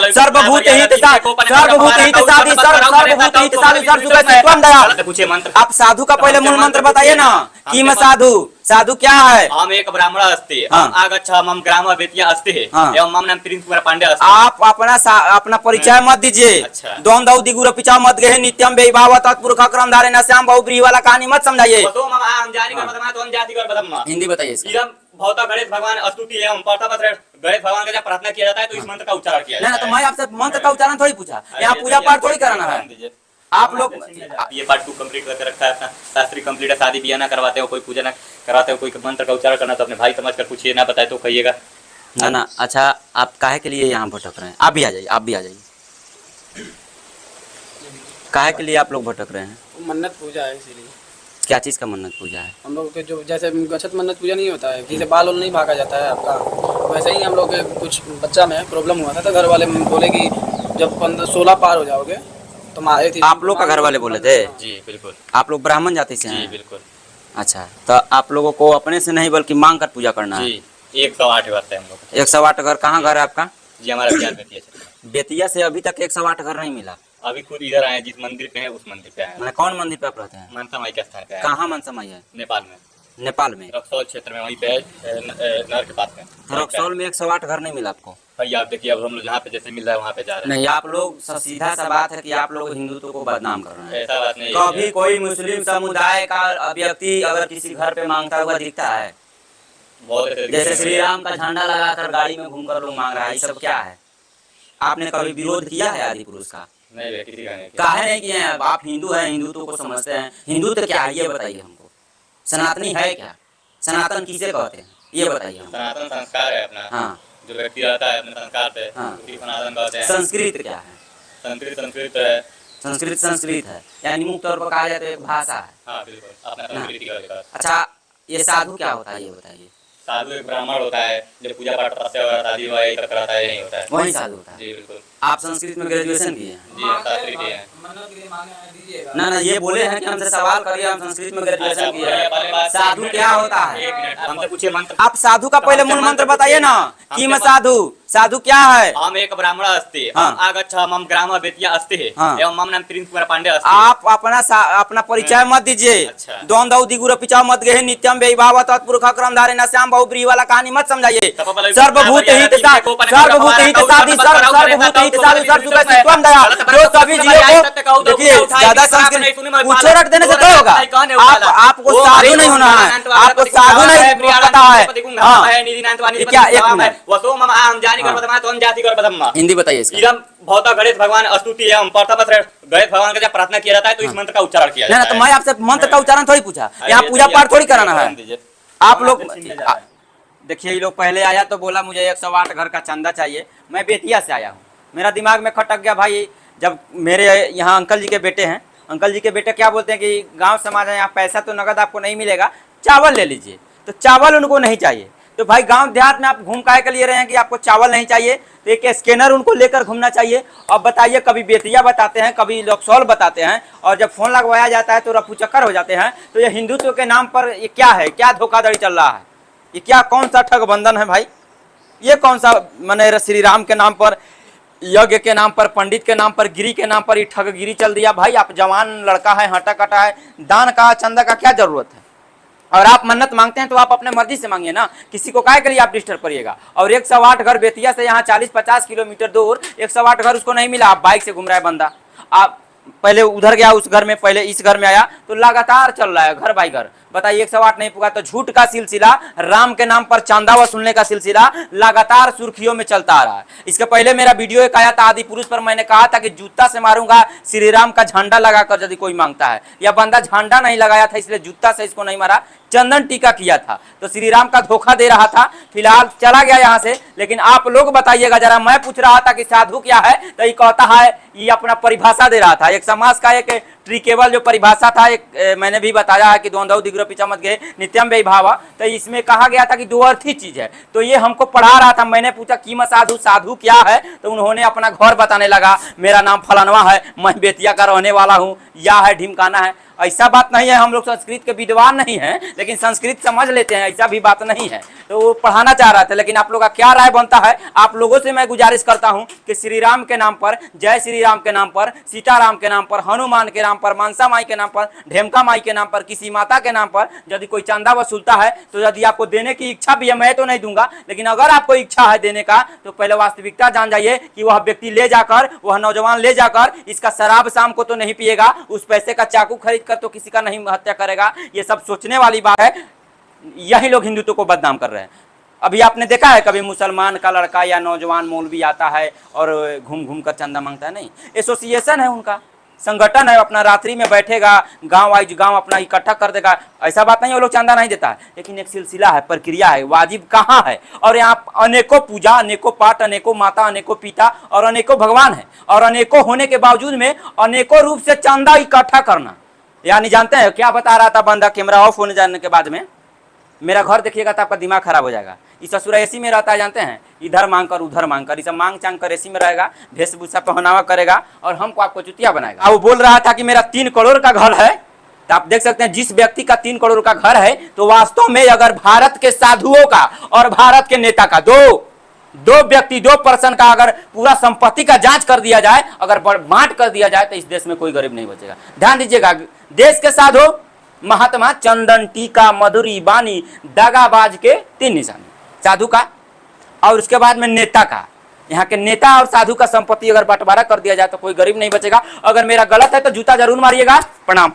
सर्वभूत हित आप साधु का पहले मूल मंत्र बताइए ना। किम साधु, साधु क्या है? हम एक ब्राह्मण अस्ति, हम आगच्छामः ग्राम वेत्या अस्ति एवं मम नाम प्रिंस कुमार पांडे अस्ति। आप अपना परिचय मत दीजिए। द्वंद्व दिगुर पिचा मत गहे नित्यम वैभाव तत्पुरुष क्रम धारे न श्याम बहुब्रीहि वाला कहानी मत समझाइए। हिंदी बताइए। भवता गणेश भगवान स्तुति एवं गणेश भगवान का जब प्रार्थना किया जाता है तो इस मंत्र का उच्चारण किया जाता है। तो मैं आपसे मंत्र का उच्चारण थोड़ी पूछा, यहाँ पूजा पाठ थोड़ी कराना है। आप लोग ये पार्ट 2 कंप्लीट करके रखा है अपना, शास्त्री कंप्लीट है, शादी ब्याह ना करवाते हो, कोई पूजा ना कराते हो, कोई मंत्र का उच्चारण करना तो अपने भाई समझ कर पूछिए, ना बताए तो कहिएगा ना। अच्छा, आप काहे के लिए यहाँ भटक रहे हैं? आप भी आ जाइए। काहे के लिए आप लोग भटक रहे हैं? मन्नत पूजा है इसीलिए। क्या चीज का मन्नत पूजा है? हम लोग के जो जैसे गच्छत मन्नत पूजा नहीं होता है, किसी बाल नहीं भागा जाता है आपका, वैसे ही हम लोग के कुछ बच्चा में प्रॉब्लम हुआ था तो घर वाले बोले कि जब 16 पार हो जाओगे तो मारे थी। आप लोग का घर वाले बोले थे? जी बिल्कुल। आप लोग ब्राह्मण जाति से हैं? जी बिल्कुल। अच्छा, तो आप लोगों को अपने से नहीं बल्कि मांग कर पूजा करना है? 108 घर है हम लोग। 108 घर। कहाँ घर है आपका? जी हमारा बिहार बेतिया से अभी तक 108 घर नहीं मिला। अभी खुद इधर आए, जिस मंदिर पे है उस मंदिर पे आए। कौन मंदिर पे आप रहते हैं? मनसा माई के स्थान पे। कहाँ मनसा माई है? नेपाल में। नेपाल में रक्सौल क्षेत्र में, वहीं पे नहर के पास में। रक्सौल में 108 घर नहीं मिला आपको? भाई आप देखिए, अब हम लोग जहाँ पे जैसे मिल रहा है वहाँ पे जा रहे हैं। नहीं, आप लोग सीधा सा बात है कि आप लोग हिंदुत्व को बदनाम कर रहे हैं। ऐसा बात नहीं। कभी कोई मुस्लिम समुदाय का व्यक्ति अगर किसी घर पे मांगता हुआ दिखता है, जैसे श्री राम का झंडा लगाकर गाड़ी में घूमकर लोग मांग रहा है, ये सब क्या है? आपने कभी विरोध किया है आदि पुरुष का? नहीं, किसी का नहीं। काहे नहीं किए हैं? आप हिंदू हैं, हिंदुत्व को समझते हैं। हिंदुत्व क्या है ये बताइए हमको। सनातनी है क्या? सनातन किसे कहते हैं ये बताइए हमको। सनातन संस्कार है अपना। हाँ, जो व्यक्ति रहता है अपने संस्कार पे, उसी सनातन कहते हैं। संस्कृत क्या है? संस्कृत है, यानी मुक्त तौर पर कहा जाए तो एक भाषा है। हाँ बिल्कुल, अपना संस्कृति का अधिकार। अच्छा, ये साधु क्या होता है ये बताइए। साधु एक ब्राह्मण होता है जो पूजा पाठ तपस्या वगैरह शादी वादी कराता है, यही होता है। वही साधु होता है। जी बिल्कुल। आप संस्कृत में ग्रेजुएशन किए हैं? जी, शास्त्री किए हैं। ना ये बोले हैं कि हमसे सवाल करिए, हम संस्कृत में ग्रेजुएशन किए हैं। साधु क्या होता है? हमसे पूछिए मंत्र। आप साधु का पहले मूल मंत्र बताइए ना। किम साधु, साधु क्या है? हम एक ब्राह्मण अस्ति, हम आगच्छामः ग्राम वेत्या अस्ति एवं मम नाम प्रिंस कुमार पांडे अस्ति। आप अपना परिचय मत दीजिए। द्वंद्व दिगुर पिचा मत गहे नित्यम वैभाव तत्पुरुष क्रम धारे न श्याम बहुब्रीहि वाला कहानी मत समझाइए। सर्वभूत हित सभी जीवों को देखिए, ज्यादा संस्कृत पूछो रख देने से क्या होगा? आपको साधु नहीं होना है, आपको साधु नहीं पता है। क्या एक मिनट हिंदी बताइए। भवता गणेश भगवान स्तुति एवं गणेश भगवान का जब प्रार्थना किया जाता है तो इस मंत्र का उच्चारण किया जाता है। तो मैं आपसे मंत्र का उच्चारण थोड़ी पूछा, यहाँ पूजा पाठ थोड़ी कराना है। आप लोग देखिए, ये लोग पहले आया तो बोला मुझे 108 घर का चंदा चाहिए। मैं बेतिया से आया हूँ, मेरा दिमाग में खटक गया भाई। जब मेरे यहाँ अंकल जी के बेटे हैं, अंकल जी के बेटे क्या बोलते हैं कि गांव समाज है, यहाँ पैसा तो नगद आपको नहीं मिलेगा, चावल ले लीजिए। तो चावल उनको नहीं चाहिए। तो भाई गांव देहात में आप घूम काहे के लिए रहे हैं कि आपको चावल नहीं चाहिए? तो एक स्कैनर उनको लेकर घूमना चाहिए। अब बताइए, कभी बेतिया बताते हैं, कभी रक्सौल बताते हैं, और जब फोन लगवाया जाता है तो रफू चक्कर हो जाते हैं। तो ये हिंदुत्व के नाम पर ये क्या है? क्या धोखाधड़ी चल रहा है? ये क्या कौन सा ठग बंधन है भाई? ये कौन सा मैंने श्री राम के नाम पर, यज्ञ के नाम पर, पंडित के नाम पर, गिरी के नाम पर ये ठगगिरी चल दिया भाई। आप जवान लड़का है, हटा कटा है, दान का चंदा का क्या जरूरत है? और आप मन्नत मांगते हैं तो आप अपने मर्जी से मांगिए ना, किसी को काहे के लिए आप डिस्टर्ब करिएगा? और 108 घर बेतिया से यहाँ 40-50 किलोमीटर दूर 108 घर उसको नहीं मिला। आप बाइक से घूम रहा है बंदा, आप पहले उधर गया उस घर में, पहले इस घर में आया, तो लगातार चल रहा है घर बाई घर। बताइए 108 नहीं पुगा तो झूठ का सिलसिला, राम के नाम पर चांदा वसूलने का सिलसिला लगातार सुर्खियों में चलता आ रहा है। इसके पहले मेरा वीडियो एक आया था आदि पुरुष पर, मैंने कहा था कि जूता से मारूंगा श्री राम का झंडा लगाकर यदि कोई मांगता है। यह बंदा झंडा नहीं लगाया था इसलिए जूता से इसको नहीं मारा, चंदन टीका किया था। तो श्री राम का धोखा दे रहा था, फिलहाल चला गया यहाँ से। लेकिन आप लोग बताइएगा जरा, मैं पूछ रहा था कि साधु क्या है, तो ये कहता है, ये अपना परिभाषा दे रहा था। एक समाज का एक ट्रिकेबल जो परिभाषा था, एक मैंने भी बताया है कि द्वंद्व दिग्र पिचा मत गए नित्यम वैभाव, तो इसमें कहा गया था कि दो अर्थी चीज है। तो ये हमको पढ़ा रहा था, मैंने पूछा किम साधु, साधु क्या है? तो उन्होंने अपना घर बताने लगा, मेरा नाम फलानवा है, मैं बेतिया का रहने वाला हूँ, या है ढिमकाना है। ऐसा बात नहीं है, हम लोग संस्कृत के विद्वान नहीं हैं, लेकिन संस्कृत समझ लेते हैं, ऐसा भी बात नहीं है। तो वो पढ़ाना चाह रहा था, लेकिन आप लोग का क्या राय बनता है? आप लोगों से मैं गुजारिश करता हूं कि श्री राम के नाम पर, जय श्री राम के नाम पर, सीताराम के नाम पर, हनुमान के नाम पर, मनसा माई के नाम पर, ढेमका माई के नाम पर, किसी माता के नाम पर यदि कोई चंदा वसूलता है, तो यदि आपको देने की इच्छा भी है, मैं तो नहीं दूंगा, लेकिन अगर आपको इच्छा है देने का, तो पहले वास्तविकता जान जाइए कि वह व्यक्ति ले जाकर, वह नौजवान ले जाकर इसका शराब शाम को तो नहीं पिएगा, उस पैसे का चाकू खरीद कर तो किसी का नहीं हत्या करेगा। ये सब सोचने वाली बात है। यही लोग हिंदुत्व को बदनाम कर रहे हैं। अभी आपने देखा है कभी मुसलमान का लड़का या नौजवान मौलवी आता है और घूम घूम कर चंदा मांगता है? नहीं, एसोसिएशन है उनका, संगठन है, अपना रात्रि में बैठेगा, गांव वाइज गांव अपना इकट्ठा कर देगा। ऐसा बात नहीं वो लोग चंदा नहीं देता है, लेकिन एक सिलसिला है, प्रक्रिया है, वाजिब कहाँ है। और यहाँ अनेकों पूजा, अनेकों पाठ, अनेकों माता, अनेकों पिता और अनेकों भगवान है, और अनेकों होने के बावजूद में अनेकों रूप से चंदा इकट्ठा करना। यानी जानते हैं क्या बता रहा था बंदा कैमरा ऑफ होने जाने के बाद में? मेरा घर देखिएगा तो आपका दिमाग खराब हो जाएगा। इस ससुर एसी में रहता है, जानते हैं, इधर मांग कर उधर मांग कर, इसे मांग चांग कर एसी में रहेगा, वेशभूषा पहनावा करेगा और हमको आपको चुतिया बनाएगा। वो बोल रहा था कि मेरा 3 करोड़ का घर है। तो आप देख सकते हैं जिस व्यक्ति का 3 करोड़ का घर है, तो वास्तव में अगर भारत के साधुओं का और भारत के नेता का दो व्यक्ति, 2 पर्सन का अगर पूरा संपत्ति का जांच कर दिया जाए, अगर बांट कर दिया जाए, तो इस देश में कोई गरीब नहीं बचेगा। ध्यान दीजिएगा, देश के साधु महात्मा, चंदन टीका मधुरी बानी, दगाबाज के 3 निशानी, साधु का और उसके बाद में नेता का। यहाँ के नेता और साधु का संपत्ति अगर बंटवारा कर दिया जाए तो कोई गरीब नहीं बचेगा। अगर मेरा गलत है तो जूता जरूर मारिएगा। प्रणाम।